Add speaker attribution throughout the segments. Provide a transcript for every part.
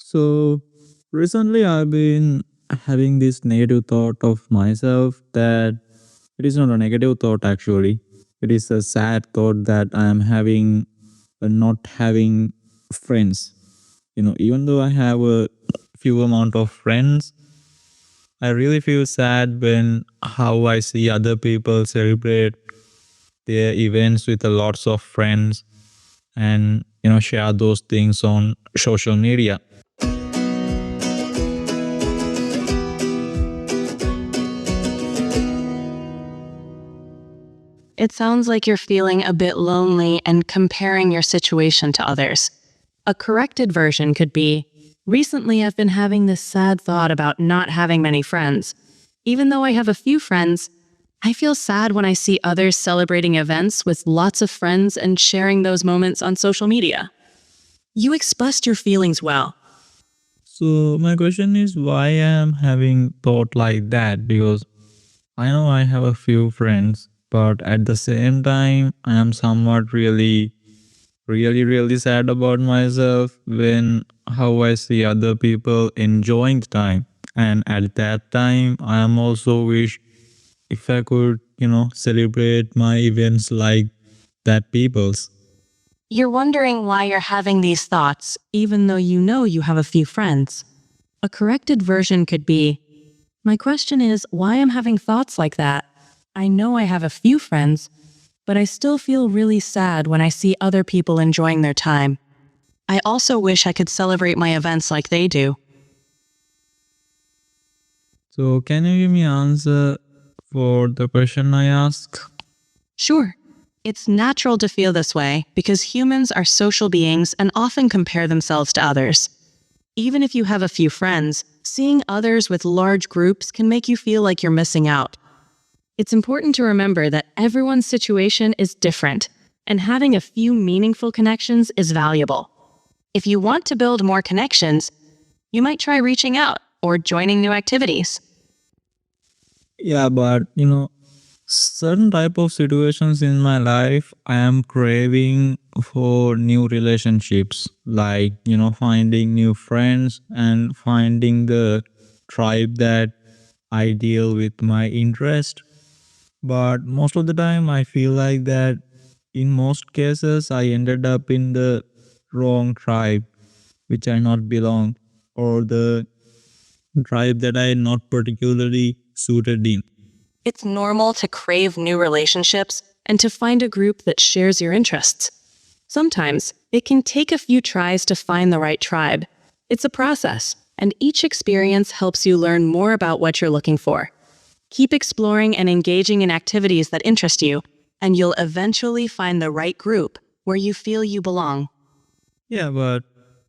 Speaker 1: So recently I've been having this negative thought of myself that it is not a negative thought actually. It is a sad thought that I am having not having friends. Even though I have a few amount of friends, I really feel sad when how I see other people celebrate their events with a lots of friends and share those things on social media.
Speaker 2: It sounds like you're feeling a bit lonely and comparing your situation to others. A corrected version could be, recently I've been having this sad thought about not having many friends. Even though I have a few friends, I feel sad when I see others celebrating events with lots of friends and sharing those moments on social media. You expressed your feelings well.
Speaker 1: So my question is why I am having thought like that, because I know I have a few friends, but at the same time I am somewhat really sad about myself when how I see other people enjoying the time. And at that time I am also wish if I could, celebrate my events like that people's.
Speaker 2: You're wondering why you're having these thoughts, even though you know you have a few friends. A corrected version could be, my question is why I'm having thoughts like that. I know I have a few friends, but I still feel really sad when I see other people enjoying their time. I also wish I could celebrate my events like they do.
Speaker 1: So can you give me answer for the question I ask?
Speaker 2: Sure. It's natural to feel this way because humans are social beings and often compare themselves to others. Even if you have a few friends, seeing others with large groups can make you feel like you're missing out. It's important to remember that everyone's situation is different, and having a few meaningful connections is valuable. If you want to build more connections, you might try reaching out or joining new activities.
Speaker 1: Yeah, but certain type of situations in my life I am craving for new relationships, like finding new friends and finding the tribe that I deal with my interest. But most of the time I feel like that in most cases I ended up in the wrong tribe which I not belong, or the tribe that I not particularly suited in.
Speaker 2: It's normal to crave new relationships and to find a group that shares your interests. Sometimes it can take a few tries to find the right tribe. It's a process, and each experience helps you learn more about what you're looking for. Keep exploring and engaging in activities that interest you, and you'll eventually find the right group where you feel you belong.
Speaker 1: Yeah, but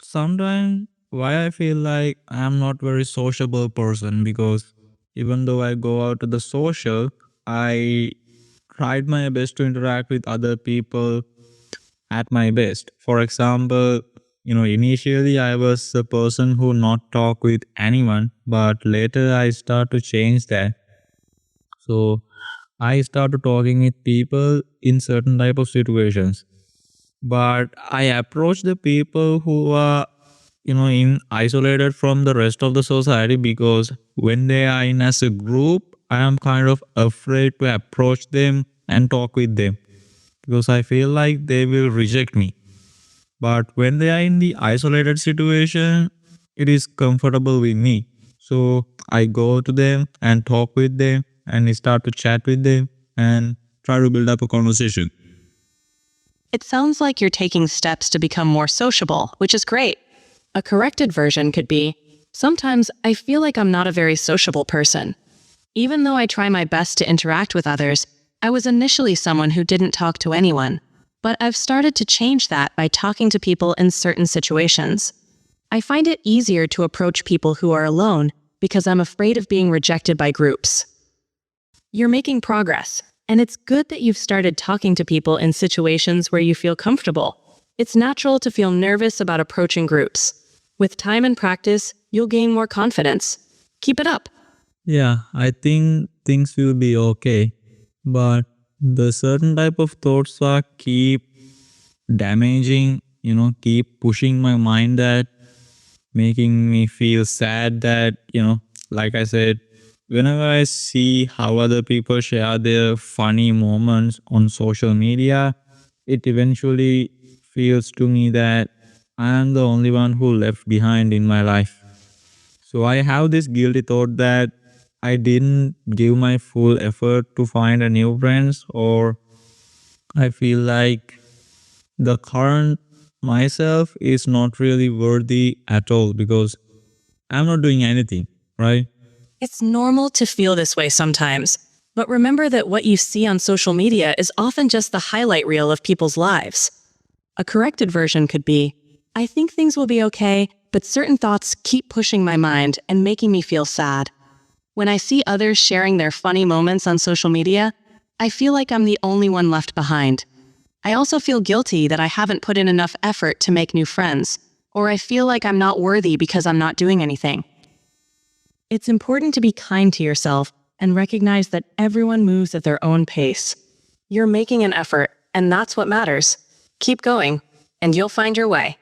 Speaker 1: sometimes why I feel like I'm not very sociable person, because even though I go out to the social, I tried my best to interact with other people at my best. For example, initially I was a person who not talk with anyone, but later I start to change that. So I started talking with people in certain type of situations, but I approach the people who are in isolated from the rest of the society, because when they are in as a group I am kind of afraid to approach them and talk with them, because I feel like they will reject me. But when they are in the isolated situation, it is comfortable with me, so I go to them and talk with them and start to chat with them and try to build up a conversation.
Speaker 2: It sounds like you're taking steps to become more sociable, which is great. A corrected version could be, sometimes I feel like I'm not a very sociable person. Even though I try my best to interact with others, I was initially someone who didn't talk to anyone. But I've started to change that by talking to people in certain situations. I find it easier to approach people who are alone because I'm afraid of being rejected by groups. You're making progress, and it's good that you've started talking to people in situations where you feel comfortable. It's natural to feel nervous about approaching groups. With time and practice, you'll gain more confidence. Keep it up.
Speaker 1: Yeah, I think things will be okay. But the certain type of thoughts are keep damaging, keep pushing my mind that making me feel sad that, like I said, whenever I see how other people share their funny moments on social media, it eventually feels to me that I am the only one who left behind in my life. So I have this guilty thought that I didn't give my full effort to find a new friends, or I feel like the current myself is not really worthy at all because I'm not doing anything, right?
Speaker 2: It's normal to feel this way sometimes, but remember that what you see on social media is often just the highlight reel of people's lives. A corrected version could be, I think things will be okay, but certain thoughts keep pushing my mind and making me feel sad. When I see others sharing their funny moments on social media, I feel like I'm the only one left behind. I also feel guilty that I haven't put in enough effort to make new friends, or I feel like I'm not worthy because I'm not doing anything. It's important to be kind to yourself and recognize that everyone moves at their own pace. You're making an effort, and that's what matters. Keep going, and you'll find your way.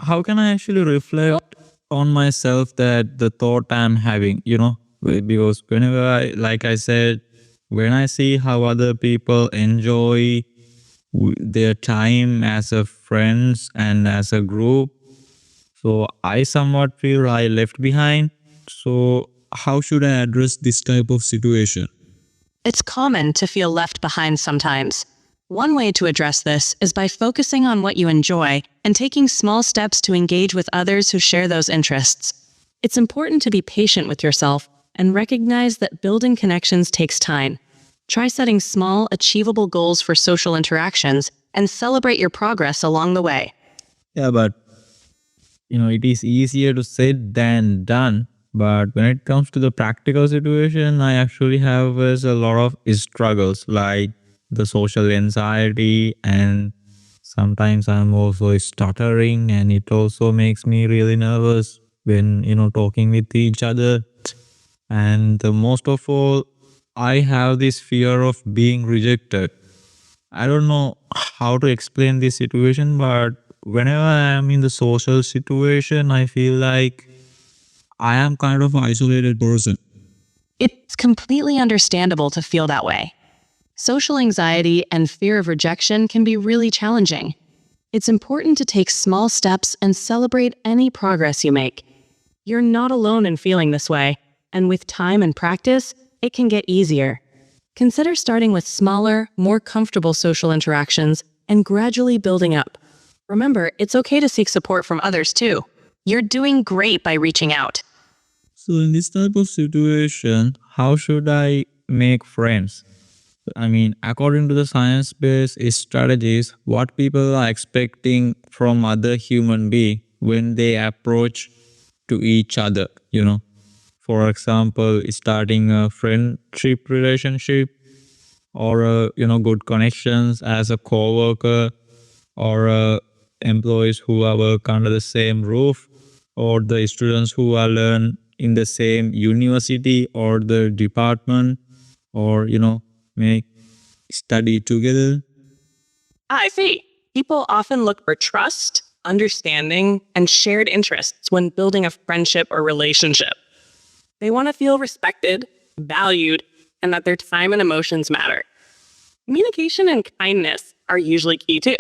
Speaker 1: How can I actually reflect on myself that the thought I'm having, because whenever like I said, when I see how other people enjoy their time as a friends and as a group, so I somewhat feel I left behind. So how should I address this type of situation?
Speaker 2: It's common to feel left behind sometimes. One way to address this is by focusing on what you enjoy and taking small steps to engage with others who share those interests. It's important to be patient with yourself and recognize that building connections takes time. Try setting small, achievable goals for social interactions and celebrate your progress along the way.
Speaker 1: Yeah, but it is easier to said than done. But when it comes to the practical situation, I actually have a lot of struggles like the social anxiety, and sometimes I'm also stuttering, and it also makes me really nervous when talking with each other. And most of all, I have this fear of being rejected. I don't know how to explain this situation, but whenever I am in the social situation, I feel like I am kind of an isolated person.
Speaker 2: It's completely understandable to feel that way. Social anxiety and fear of rejection can be really challenging. It's important to take small steps and celebrate any progress you make. You're not alone in feeling this way, and with time and practice, it can get easier. Consider starting with smaller, more comfortable social interactions and gradually building up. Remember, it's okay to seek support from others too. You're doing great by reaching out.
Speaker 1: So, in this type of situation, how should I make friends? I mean, according to the science based strategies, what people are expecting from other human being when they approach to each other, For example, starting a friendship relationship, or good connections as a co-worker, or employees who are work under the same roof, or the students who are learn in the same university or the department, or make study together.
Speaker 2: I see. People often look for trust, understanding, and shared interests when building a friendship or relationship. They want to feel respected, valued, and that their time and emotions matter. Communication and kindness are usually key too.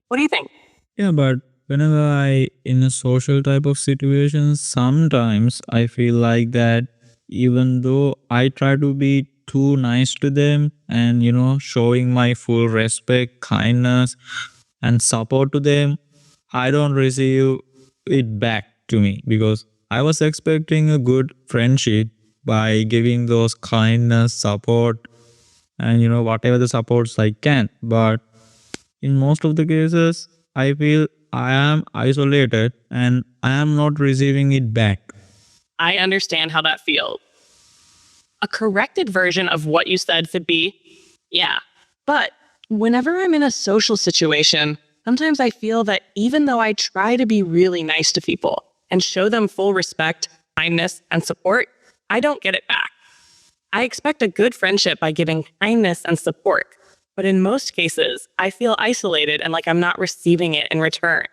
Speaker 2: What do you think?
Speaker 1: Yeah, but whenever I in a social type of situation, sometimes I feel like that even though I try to be too nice to them and showing my full respect, kindness, and support to them, I don't receive it back to me because I was expecting a good friendship by giving those kindness, support, and whatever the supports I can. But in most of the cases, I feel I am isolated and I am not receiving it back.
Speaker 2: I understand how that feels. A corrected version of what you said could be, yeah. But whenever I'm in a social situation, sometimes I feel that even though I try to be really nice to people and show them full respect, kindness, and support, I don't get it back. I expect a good friendship by giving kindness and support, but in most cases, I feel isolated and like I'm not receiving it in return.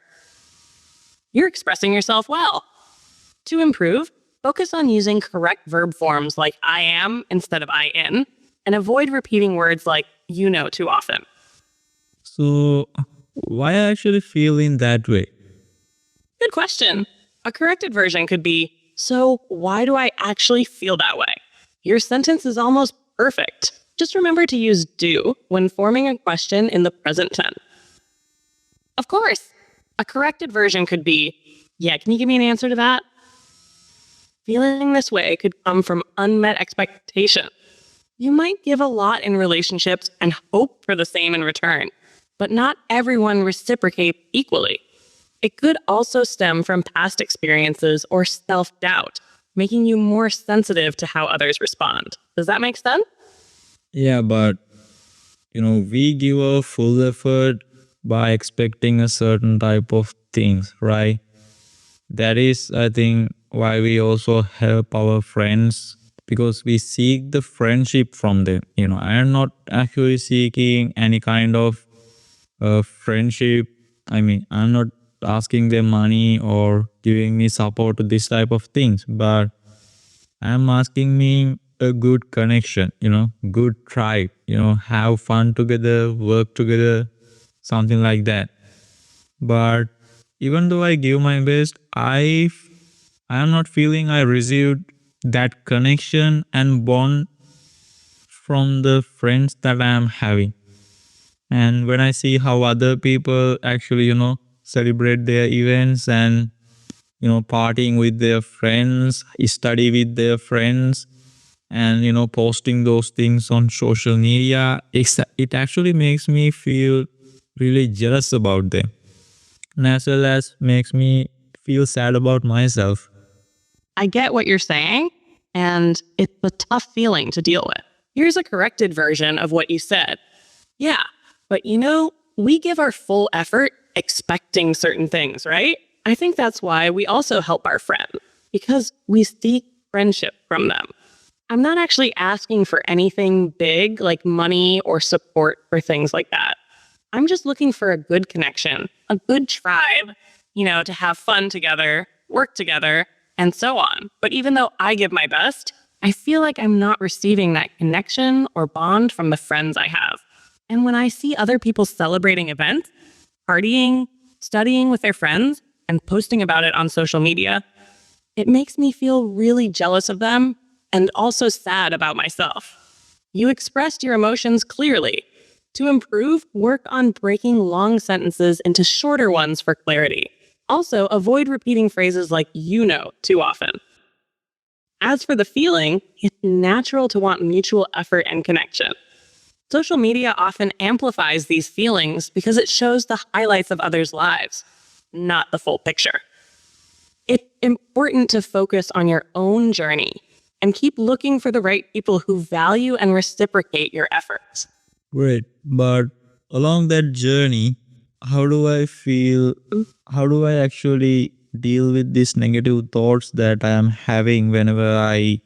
Speaker 2: You're expressing yourself well. To improve, focus on using correct verb forms like I am instead of I in, and avoid repeating words like you know too often.
Speaker 1: So, why I actually feel in that way?
Speaker 2: Good question. A corrected version could be, so why do I actually feel that way? Your sentence is almost perfect. Just remember to use do when forming a question in the present tense. Of course, a corrected version could be, yeah, can you give me an answer to that? Feeling this way could come from unmet expectation. You might give a lot in relationships and hope for the same in return, but not everyone reciprocates equally. It could also stem from past experiences or self doubt, making you more sensitive to how others respond. Does that make sense?
Speaker 1: Yeah, but we give a full effort by expecting a certain type of things, right? That is, I think, why we also help our friends because we seek the friendship from them. I am not actually seeking any kind of friendship. I mean, I'm not asking them money or giving me support to this type of things, but I'm asking me a good connection, good tribe, have fun together, work together, something like that. But even though I give my best, I am not feeling I received that connection and bond from the friends that I am having. And when I see how other people actually, celebrate their events and, partying with their friends, study with their friends, and, posting those things on social media, it actually makes me feel really jealous about them. And as well as makes me feel sad about myself.
Speaker 2: I get what you're saying, and it's a tough feeling to deal with. Here's a corrected version of what you said. Yeah, but we give our full effort expecting certain things, right? I think that's why we also help our friends, because we seek friendship from them. I'm not actually asking for anything big like money or support for things like that. I'm just looking for a good connection, a good tribe, to have fun together, work together, and so on. But even though I give my best, I feel like I'm not receiving that connection or bond from the friends I have. And when I see other people celebrating events, partying, studying with their friends, and posting about it on social media, it makes me feel really jealous of them and also sad about myself. You expressed your emotions clearly. To improve, work on breaking long sentences into shorter ones for clarity. Also, avoid repeating phrases like you know too often. As for the feeling, it's natural to want mutual effort and connection. Social media often amplifies these feelings because it shows the highlights of others' lives, not the full picture. It's important to focus on your own journey and keep looking for the right people who value and reciprocate your efforts.
Speaker 1: Great. But along that journey, how do I feel? How do I actually deal with these negative thoughts that I am having whenever I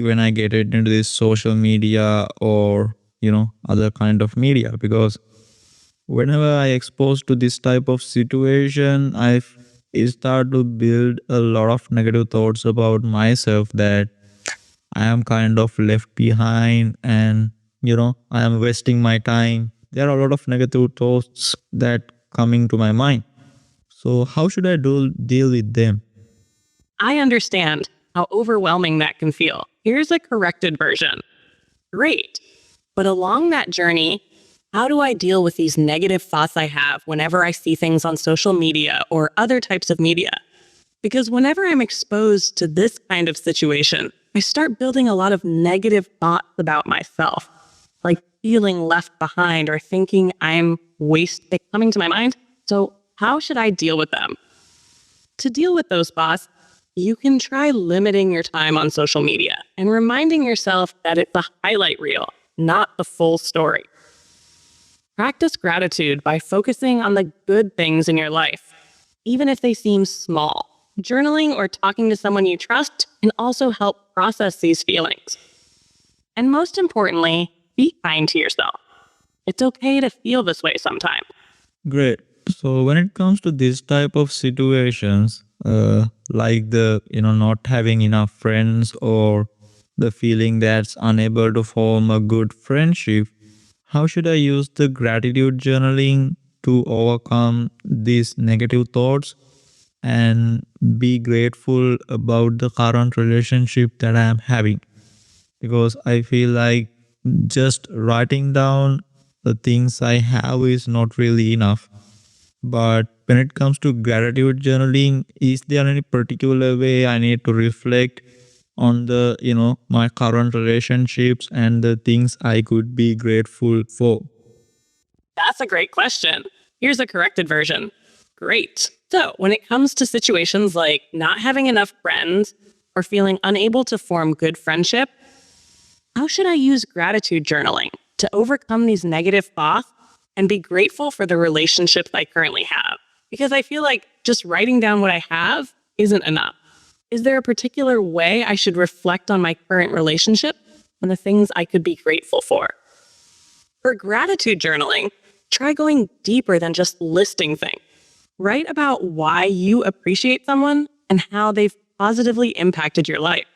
Speaker 1: when I get it into this social media or, other kind of media? Because whenever I exposed to this type of situation, I start to build a lot of negative thoughts about myself that I am kind of left behind and, I am wasting my time. There are a lot of negative thoughts that coming to my mind. So how should I deal with them?
Speaker 2: I understand how overwhelming that can feel. Here's a corrected version. Great. But along that journey, how do I deal with these negative thoughts I have whenever I see things on social media or other types of media? Because whenever I'm exposed to this kind of situation, I start building a lot of negative thoughts about myself, like feeling left behind or thinking I'm wasted coming to my mind. So, how should I deal with them? To deal with those thoughts, you can try limiting your time on social media and reminding yourself that it's a highlight reel, not the full story. Practice gratitude by focusing on the good things in your life, even if they seem small. Journaling or talking to someone you trust can also help process these feelings. And most importantly, be kind to yourself. It's okay to feel this way sometimes.
Speaker 1: Great. So when it comes to this type of situations, like the not having enough friends or the feeling that's unable to form a good friendship, how should I use the gratitude journaling to overcome these negative thoughts and be grateful about the current relationship that I am having? Because I feel like just writing down the things I have is not really enough. But when it comes to gratitude journaling, is there any particular way I need to reflect on the, my current relationships and the things I could be grateful for?
Speaker 2: That's a great question. Here's a corrected version. Great. So, when it comes to situations like not having enough friends or feeling unable to form good friendship, how should I use gratitude journaling to overcome these negative thoughts and be grateful for the relationships I currently have? Because I feel like just writing down what I have isn't enough. Is there a particular way I should reflect on my current relationship and the things I could be grateful for? For gratitude journaling, try going deeper than just listing things. Write about why you appreciate someone and how they've positively impacted your life.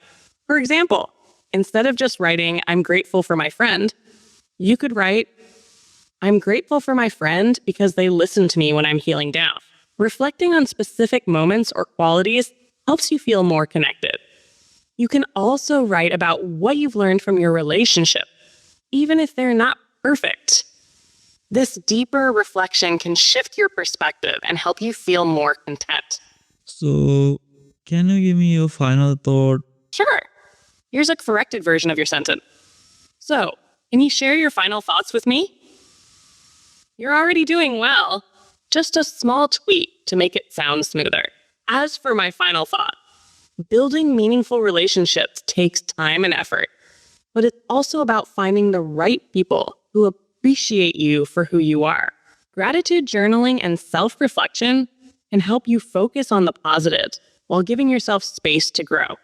Speaker 2: For example, instead of just writing, I'm grateful for my friend, you could write, I'm grateful for my friend because they listened to me when I'm healing down. Reflecting on specific moments or qualities helps you feel more connected. You can also write about what you've learned from your relationship, even if they're not perfect. This deeper reflection can shift your perspective and help you feel more content.
Speaker 1: So, can you give me your final thought?
Speaker 2: Sure. Here's a corrected version of your sentence. So, can you share your final thoughts with me? You're already doing well. Just a small tweak to make it sound smoother. As for my final thought, building meaningful relationships takes time and effort, but it's also about finding the right people who appreciate you for who you are. Gratitude journaling and self-reflection can help you focus on the positives while giving yourself space to grow.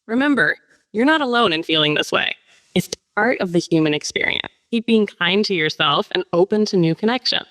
Speaker 2: Remember, you're not alone in feeling this way. It's part of the human experience. Keep being kind to yourself and open to new connections.